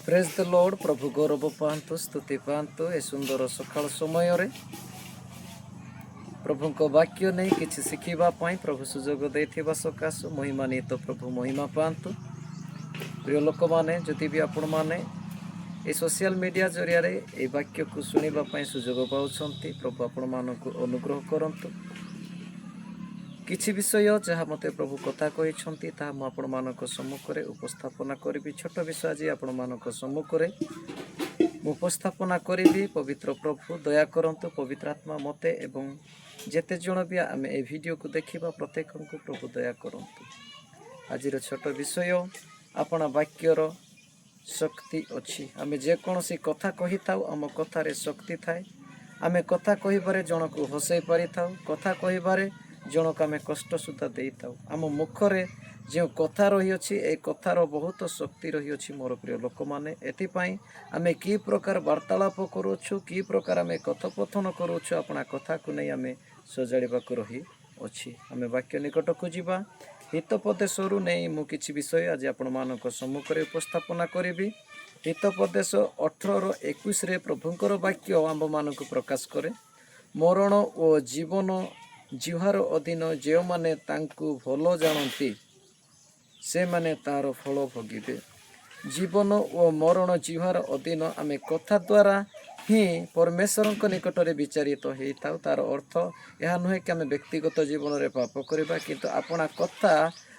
Praise the Lord. प्रभु गौरव पातु स्तुति पातु। ए सुंदर सकाल समय रे प्रभु को वाक्य नहीं किसी शिखा प्रभु सुजोग देथिबा सकाश महिमान्वित प्रभु महिमा पातु। प्रिय लोक मैंने जदि भी आपण मैंने ये सोशल मीडिया जरिया रे ए वाक्य को शुणा सुजोग पाउछंती प्रभु आपण मानक अनुग्रह करंतु। किछि विषय जहाँ मते प्रभु कथा कही आपण मानक सम्मुख में उपस्थापना करी। छोट विषय आज आपण मानक सम्मुख में उपस्थापना करी। पवित्र प्रभु दया करंतु। पवित्र आत्मा मते एवं जेते जन भी आम ए वीडियो को देखा प्रत्येक को प्रभु दया करंतु। आज छोट विषय आपण वाक्यर शक्ति अच्छी। आम जेकोसी कथा कही था आम कथार शक्ति थाए। आम कथा कह जन को हसई पारि था। कथा कह जनक आम कष्ट सुधा दे था। आम मुखरे जो कथा रही अच्छी ए कथार बहुत शक्ति रही अच्छी। मोर प्रिय लोक मैंने एथिपाई आम कि प्रकार वार्तालाप करुछु कि प्रकार आम कथोपथन करुछु अपना कथा को नहीं आम सजाड़ा रही अच्छी। आम वाक्य निकट को जीवा। हितोपदेशरू नहीं मु किछि विषय आज आपण मानक सम्मुख में उपस्थापना करी। हितोपदेश 18:21 प्रभुंकर वाक्य आंब मानक प्रकाश करे। मरण और जीवन जिहार अधीन जो माने तांकु भलो जानती से माने तार फल भोगिबे। जीवन और मरण जिहार अधीन आम कथा द्वारा ही परमेश्वर निकट में विचारित होता। तार अर्थ यह नुहे कि आम व्यक्तिगत जीवन में पाप करवा किंतु अपना कथा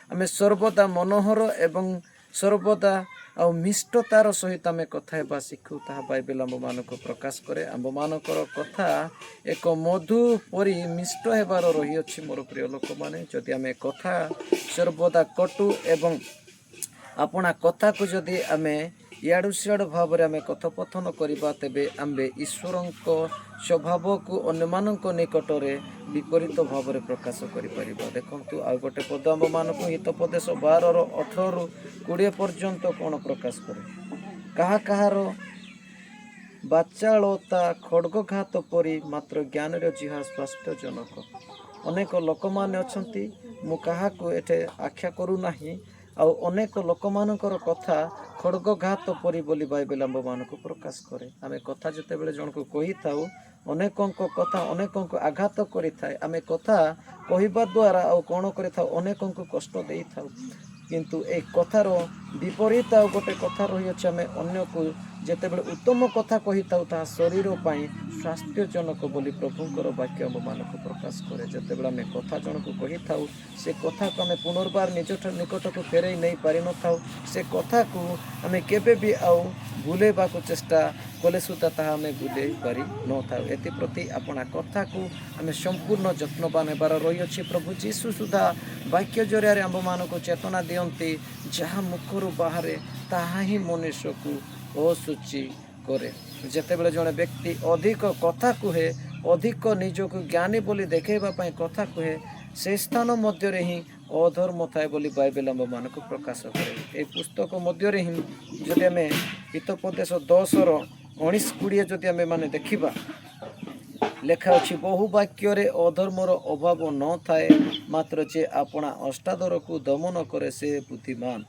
आम सर्वदा मनोहर एवं सर्वदा आ मिष्टतार सहित आम कथा शिखु। ता बाइबल आम मानक प्रकाश करे। आम मानकर कथा एक मधु परी मिष्ट हेबार रही अच्छी। मोर प्रिय लोक मैंने जदि आम कथा सर्वदा कटु एवं अपना कथा को जदि आम इयाड़ू सियाड़ भाव में आम कथोपथन करवा तेबे आम्बे ईश्वर स्वभाव को अन्य निकट में विपरीत भाव में प्रकाश कर। देखु आ गोटे पद आम मानक हितोपदेश 12:18-20 पर्यंत कौन प्रकाश करे। कहा कहार बाचालता खड्गघात परी मात्र ज्ञान जिहा स्वास्थ्यजनक। अनेक लोक मैंने अच्छी मु क्या एठे आख्या करूना अनेक लोक मानकर कथा खड्गघात परी बोली बाइबल आंब मानक प्रकाश करे। आम कथा जिते बड़े जन को कही था अनेक कथा अनेक आघात करि थाए। आम कथा कहवा द्वारा आ कौन कर अनेक कष्ट दे था। किंतु ए कथार विपरीत आ गोटे कथा रही अच्छे। आम अन्य को जिते बड़े उत्तम कथा कही था शरीर पाई स्वास्थ्यजनक बोली प्रभुंकर वाक्य आम मानक प्रकाश करे। जिते बड़े आम कथा जन को कही था से कथा को आम पुनर्बार निज निकट को फेरई नहीं पारि न था। से कथा को आम केबे भी आउ भूलेबा को चेष्टा कले सुधा ताहा आम भूले पारि न था। एप्रति अपना कथा को आम संपूर्ण जत्नवान हेबार रही अच्छी। प्रभु जीशु सुधा वाक्य जरिया आम मानक चेतना दियंती जहाँ मुखर बाहर ताहा ही मनुष्य को असुचि करे। जेतेबेले जड़े व्यक्ति अधिक कथा कहे अधिक निजक ज्ञानी बोली देखेबा पई कथा कहे से स्थान मध्य रे ही अधर्म थाए बोली बाइबल आम मानक प्रकाश करे। ए पुस्तक मध्य रे ही जदि आम हितोपदेश 10:19-20 जदि आम माने देखिबा लेखा अच्छी बहु वाक्य रे अधर्मर अभाव न थाए मात्र जे अपना अष्टादर को दमन करे से बुद्धिमान।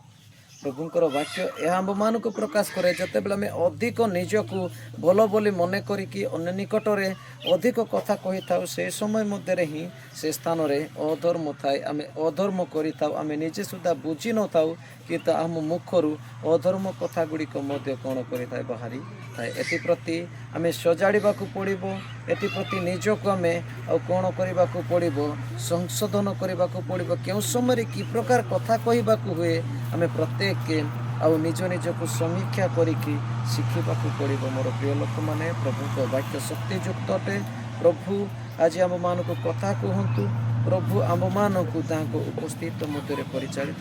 प्रभुंकर वाक्य यह आंब मानक प्रकाश करे। जिते बड़े आम अधिक निजको भल बोली मन करी अन्य निकट में अधिक कथा कही था से समय मध्य ही से स्थान रे अधर्म थाए। आम अधर्म करि थाउ आम निजे सुधा बुझी न था कि आम मुखरू अधर्म कथा गुड़िक कौन कर बाहरी थाए। एप्रति आम सजाड़ा पड़ो। एप्रति निजक आम कौन करने को पड़ो संशोधन करने को पड़ो। क्यों समय कि प्रकार कथा कहवा हुए आम प्रत्येक आउ निज निज को समीक्षा करिकी शिखा पड़ो। मोर प्रिय लोक मैंने प्रभु वाक्य शक्तियुक्त अटे। प्रभु आज आम मानक कथा कहतु। प्रभु आम मानक उपस्थित मध्य परिचालित